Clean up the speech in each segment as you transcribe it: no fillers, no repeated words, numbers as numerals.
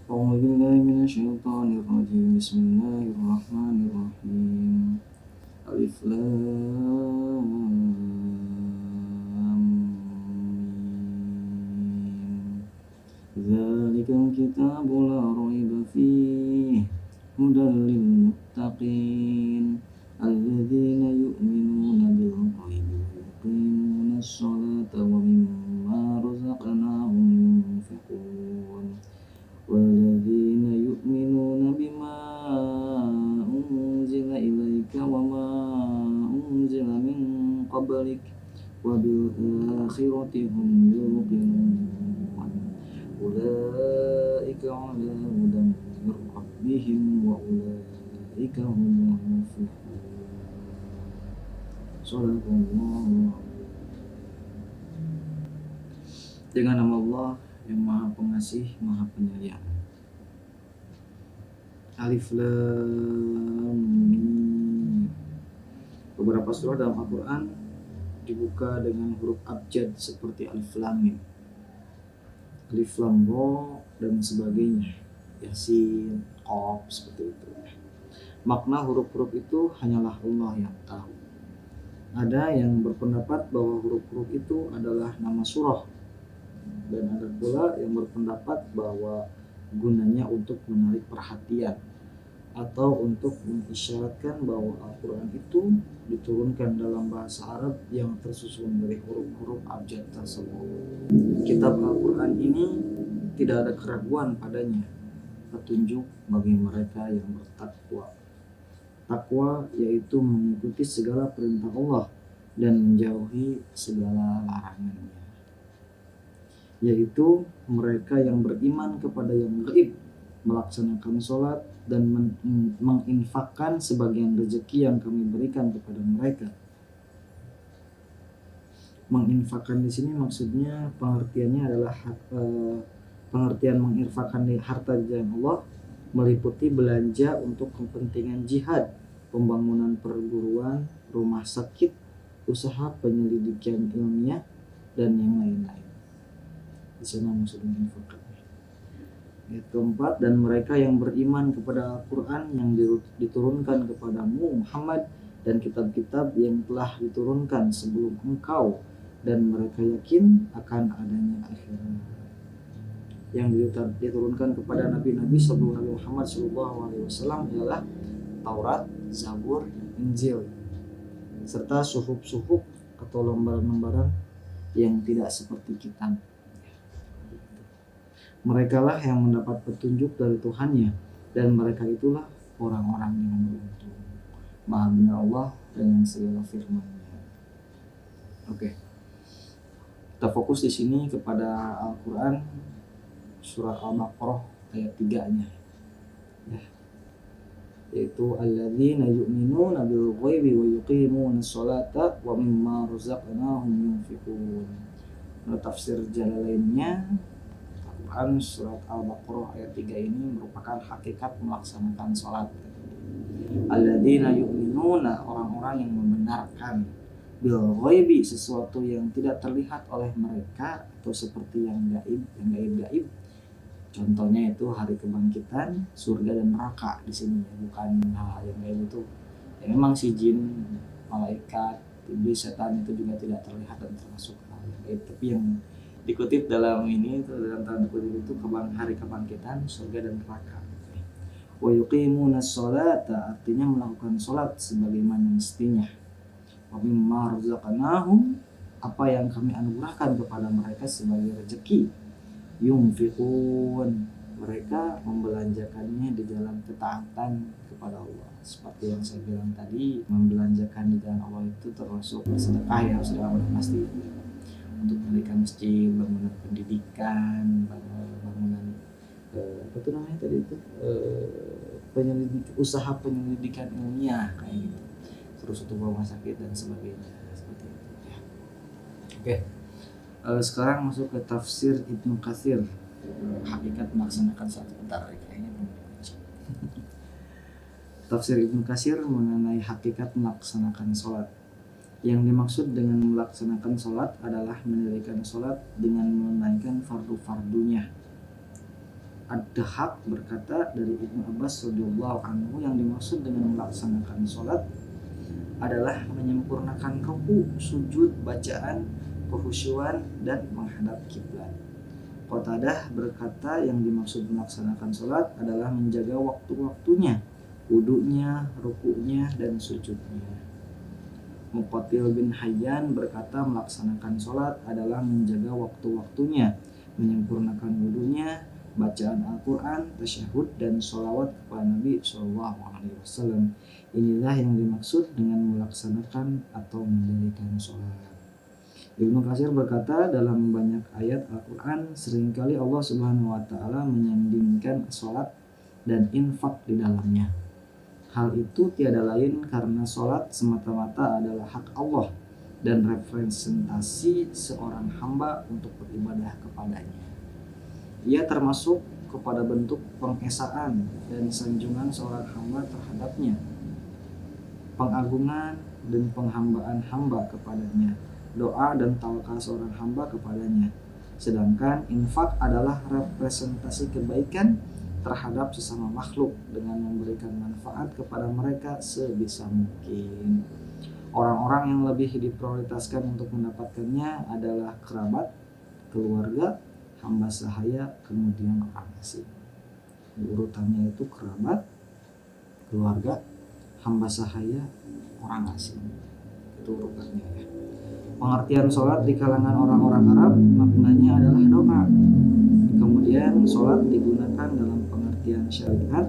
أعوذ بالله من الشيطان الرجيم بسم الله الرحمن الرحيم ألف لام ميم ذلك الكتاب لا ريب فيه هدى للمتقين الذين يؤمنون بالغيب ويقيمون الصلاة ومما رزقناهم ينفقون والذين يؤمنون بما أنزل إليك وما أنزل من قبلك وبالآخرة هم يوقنون أولئك على هدى من ربهم وأولئك هم المفلحون. Sadaqallahu. Dengan nama Allah yang Maha Pengasih, Maha Penyayang. Alif Lam Mim. Beberapa surah dalam Al-Quran dibuka dengan huruf abjad seperti Alif Lam Mim, Alif Lam Ra dan sebagainya, Yasin, Qaf, seperti itu. Makna huruf-huruf itu hanyalah Allah yang tahu. Ada yang berpendapat bahwa huruf-huruf itu adalah nama surah, dan ada pula yang berpendapat bahwa gunanya untuk menarik perhatian atau untuk mengisyaratkan bahwa Al-Quran itu diturunkan dalam bahasa Arab yang tersusun dari huruf-huruf abjad tersebut. Kitab Al-Quran ini tidak ada keraguan padanya, petunjuk bagi mereka yang bertakwa. Takwa yaitu mengikuti segala perintah Allah dan menjauhi segala larangannya, yaitu mereka yang beriman kepada yang gaib, melaksanakan sholat dan menginfakkan sebagian rezeki yang kami berikan kepada mereka. Menginfakkan di sini maksudnya pengertiannya adalah pengertian menginfakkan harta di jalan Allah meliputi belanja untuk kepentingan jihad, pembangunan perguruan, rumah sakit, usaha penyelidikan ilmiah, dan yang lain-lain. Di sana maksudnya infak. Ayat keempat, dan mereka yang beriman kepada Al-Quran yang diturunkan kepadamu Muhammad dan kitab-kitab yang telah diturunkan sebelum engkau, dan mereka yakin akan adanya akhirat. Yang diturunkan kepada nabi-nabi sebelum Nabi Muhammad SAW ialah Taurat, Zabur, Injil, serta suhuf-suhuf atau lembaran-lembaran yang tidak seperti kitab. Mereka lah yang mendapat petunjuk dari Tuhannya, dan mereka itulah orang-orang yang beruntung. Maha benar Allah dengan segala firman-Nya. Oke. Kita fokus di sini kepada Al-Quran surat Al-Baqarah ayat 3-nya. Ya. Yaitu alladzina yu'minuna bil ghaibi wa yuqimuna sholata wa mimma razaqnahum yunfiqun. Menurut tafsir Jalalainnya, Al-Quran surat Al-Baqarah ayat 3 ini merupakan hakikat melaksanakan sholat. Alladzina yu'minuna, orang-orang yang membenarkan, bil ghaibi, sesuatu yang tidak terlihat oleh mereka atau seperti yang gaib. Contohnya itu hari kebangkitan, surga dan neraka di sini, bukan hal yang gaib itu. Ya, memang si jin, malaikat, iblis, setan itu juga tidak terlihat dan termasuk hal yang gaib. Tapi yang dikutip dalam ini itu dalam tanda kutip itu hari kebangkitan, surga dan neraka. Wa yuqimuna sholata, artinya melakukan sholat sebagaimana mestinya. Wa mimma razaqnahum, apa yang kami anugerahkan kepada mereka sebagai rezeki. Yunfiqun, mereka membelanjakannya di jalan ketaatan kepada Allah. Seperti yang saya bilang tadi, membelanjakan di jalan Allah itu termasuk bersedekah ya, sudah pasti. Untuk mendirikan masjid, bangunan pendidikan, bangunan apa itu namanya tadi itu usaha penyelidikan ilmiah kayak gitu, terus untuk rumah sakit dan sebagainya seperti itu ya. Oke. Sekarang masuk ke tafsir Ibnu Katsir, hakikat melaksanakan sholat. Bentar, kayaknya belum dibaca. Tafsir Ibnu Katsir mengenai hakikat melaksanakan sholat. Yang dimaksud dengan melaksanakan sholat adalah mendirikan sholat dengan menunaikan fardu-fardunya. Ad-Dahhak berkata dari Ibnu Abbas radhiyallahu anhu, yang dimaksud dengan melaksanakan sholat adalah menyempurnakan ruku, sujud, bacaan, kekhusyuan, dan menghadap kiblat. Qatadah berkata yang dimaksud melaksanakan sholat adalah menjaga waktu-waktunya, wudunya, rukunya, dan sujudnya. Muqatil bin Hayyan berkata melaksanakan sholat adalah menjaga waktu-waktunya, menyempurnakan wudunya, bacaan Al-Quran, tasyahud, dan sholawat kepada Nabi SAW. Inilah yang dimaksud dengan melaksanakan atau mendirikan sholat. Ibnu Katsir berkata dalam banyak ayat Al-Quran seringkali Allah Subhanahu Wa Taala menyandingkan sholat dan infak di dalamnya. Hal itu tiada lain karena sholat semata-mata adalah hak Allah dan representasi seorang hamba untuk beribadah kepadanya. Ia termasuk kepada bentuk pengesaan dan sanjungan seorang hamba terhadapnya, pengagungan dan penghambaan hamba kepadanya, doa dan tawakal seorang hamba kepadanya. Sedangkan infak adalah representasi kebaikan terhadap sesama makhluk dengan memberikan manfaat kepada mereka sebisa mungkin. Orang-orang yang lebih diprioritaskan untuk mendapatkannya adalah kerabat, keluarga, hamba sahaya, kemudian orang asing. Urutannya itu kerabat, keluarga, hamba sahaya, orang asing. Itu urutannya ya. Pengertian sholat di kalangan orang-orang Arab maknanya adalah doa. Kemudian sholat digunakan dalam pengertian syariat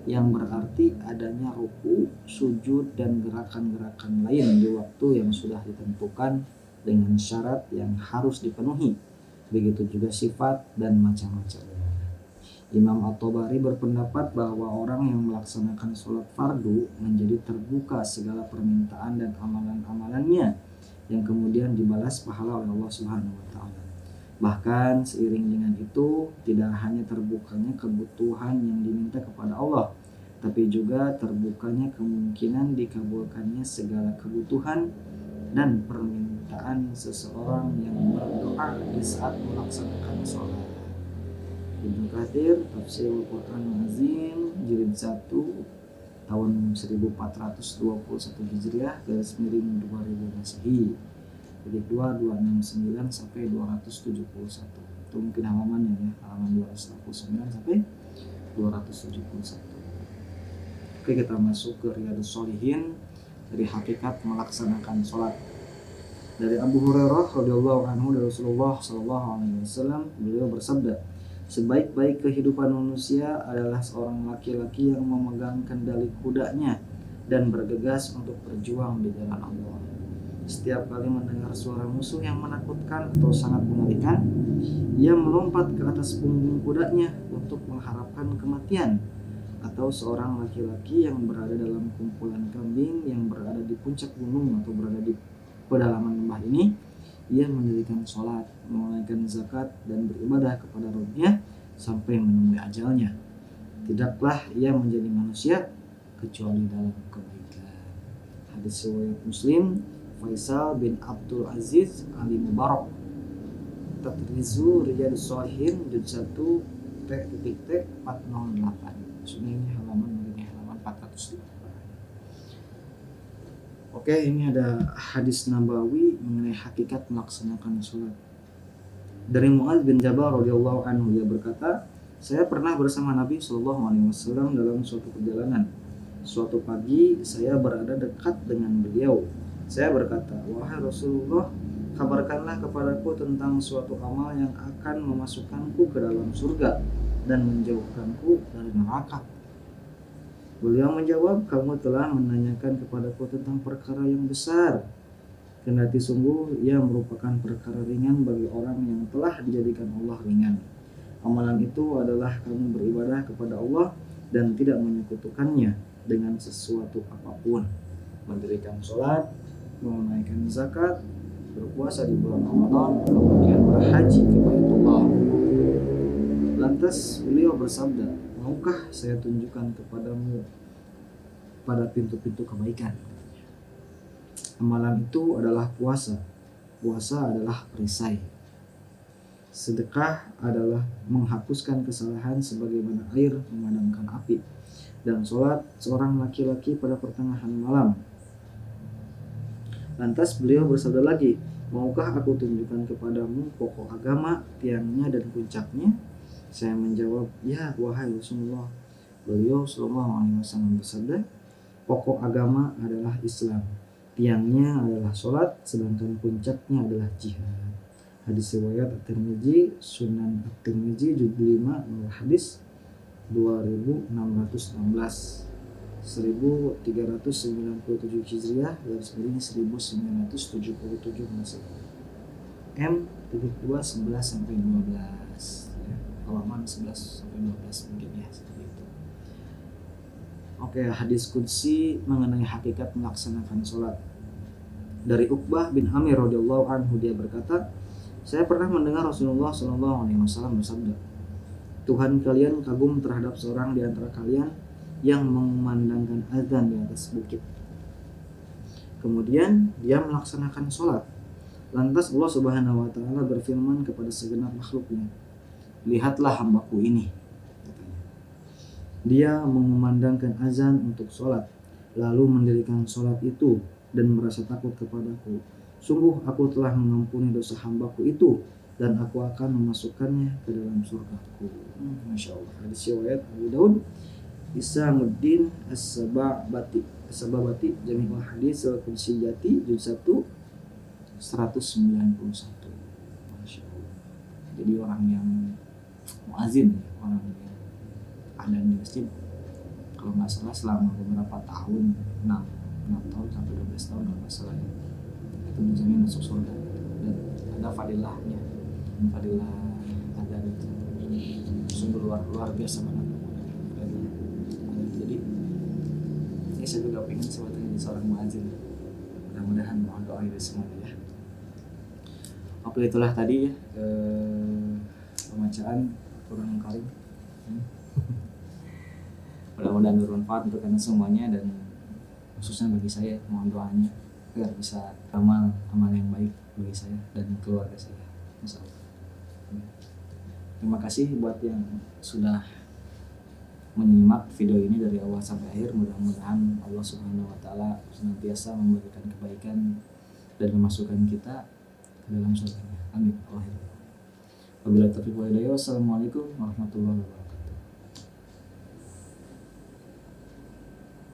yang berarti adanya ruku, sujud, dan gerakan-gerakan lain di waktu yang sudah ditentukan dengan syarat yang harus dipenuhi. Begitu juga sifat dan macam-macamnya. Imam At-Tabari berpendapat bahwa orang yang melaksanakan sholat fardu menjadi terbuka segala permintaan dan amalan-amalannya yang kemudian dibalas pahala oleh Allah Subhanahu wa Ta'ala. Bahkan seiring dengan itu tidak hanya terbukanya kebutuhan yang diminta kepada Allah, tapi juga terbukanya kemungkinan dikabulkannya segala kebutuhan dan permintaan seseorang yang berdoa di saat melaksanakan sholat. Ibnu Katsir Tafsir Al-Quran Azim jilid 1 tahun 1421 Hijriah /2000 Masehi, jilid 2 269 sampai 271. Itu mungkin halamannya ya, halaman 269 sampai 271. Oke, kita masuk ke Riyadhus Shalihin dari hakikat melaksanakan sholat. Dari Abu Hurairah radhiyallahu anhu dari Rasulullah SAW, beliau bersabda, sebaik-baik kehidupan manusia adalah seorang laki-laki yang memegang kendali kudanya dan bergegas untuk berjuang di jalan Allah. Setiap kali mendengar suara musuh yang menakutkan atau sangat mengerikan, ia melompat ke atas punggung kudanya untuk mengharapkan kematian. Atau seorang laki-laki yang berada dalam kumpulan kambing yang berada di puncak gunung atau berada di pedalaman lembah ini, ia mendirikan sholat, menunaikan zakat, dan beribadah kepada Rabb-Nya sampai menemui ajalnya. Tidaklah ia menjadi manusia kecuali dalam kebaikan. Hadis riwayat Muslim. Faisal bin Abdul Aziz Ali Mubarak, Tatrizu Riyadhus Shalihin juz 1 T.T 408. Ini halaman 408. Oke, ini ada hadis Nabawi mengenai hakikat melaksanakan sholat. Dari Mu'adz bin Jabal radhiyallahu anhu, dia berkata, saya pernah bersama Nabi SAW dalam suatu perjalanan. Suatu pagi saya berada dekat dengan beliau. Saya berkata, wahai Rasulullah, kabarkanlah kepadaku tentang suatu amal yang akan memasukkanku ke dalam surga dan menjauhkanku dari neraka. Beliau menjawab, kamu telah menanyakan kepadaku tentang perkara yang besar. Kendati sungguh ia merupakan perkara ringan bagi orang yang telah dijadikan Allah ringan. Amalan itu adalah kamu beribadah kepada Allah dan tidak menyekutukannya dengan sesuatu apapun. Mendirikan sholat, menunaikan zakat, berpuasa di bulan Ramadan, kemudian berhaji ke Baitullah. Lantas beliau bersabda, maukah saya tunjukkan kepadamu pada pintu-pintu kebaikan? Amalan itu adalah puasa. Puasa adalah perisai. Sedekah adalah menghapuskan kesalahan sebagaimana air memadamkan api. Dan sholat seorang laki-laki pada pertengahan malam. Lantas beliau bersabda lagi, maukah aku tunjukkan kepadamu pokok agama, tiangnya dan puncaknya? Saya menjawab, ya wahai Rasulullah. Beliau Shallallahu Alaihi Wasallam bersabda, pokok agama adalah Islam, tiangnya adalah sholat, sedangkan puncaknya adalah jihad. Hadis riwayat At-Tirmidzi, Sunan At-Tirmidzi juz 5 nomor hadis 2616, 1397 Hijriah, garis miring 1977 Masehi. M.2 11 sampai 12 ya. Halaman 11 sampai 12 mungkin ya, seperti itu. Oke, hadis qudsi mengenai hakikat melaksanakan sholat. Dari Uqbah bin Amir radhiyallahu anhu, dia berkata, saya pernah mendengar Rasulullah Shallallahu Alaihi Wasallam bersabda, Tuhan kalian kagum terhadap seorang di antara kalian yang mengumandangkan azan di atas bukit. Kemudian dia melaksanakan sholat. Lantas Allah Subhanahu Wa Taala berfirman kepada segenap makhluknya, lihatlah hambaku ini. Dia mengumandangkan azan untuk sholat, lalu mendirikan sholat itu dan merasa takut kepadaku. Sungguh aku telah mengampuni dosa hambaku itu dan aku akan memasukkannya ke dalam surgaku. Masya Allah. Hadis riwayat Abu Daud, Isamuddin As-Sababati, Jami'ul Hadis Al-Qudsiyati juz 1 191. Masya Allah. Jadi orang yang muazin, orang yang ada di masjid, kalau nggak salah selama beberapa tahun, 6 tahun sampai 12 tahun kalau nggak salah ya, itu menjamin masuk surga. Dan ada fadilahnya, fadilah ada itu sungguh luar biasa banget. Jadi ini saya juga pengen sebetulnya jadi seorang muazin. Mudah-mudahan mohon doa dari semuanya ya. Oke, itulah tadi ya pembacaan Al-Quran Karim. Mudah-mudahan bermanfaat untuk kalian semuanya, dan khususnya bagi saya mohon doanya agar bisa amal yang baik bagi saya dan keluarga saya. Insyaallah. Terima kasih buat yang sudah menyimak video ini dari awal sampai akhir. Mudah-mudahan Allah Subhanahu Wa Taala senantiasa memberikan kebaikan dan memasukkan kita ke dalam surga. Amin. Wabillahi taufiq wal hidayah. Wassalamualaikum warahmatullahi wabarakatuh.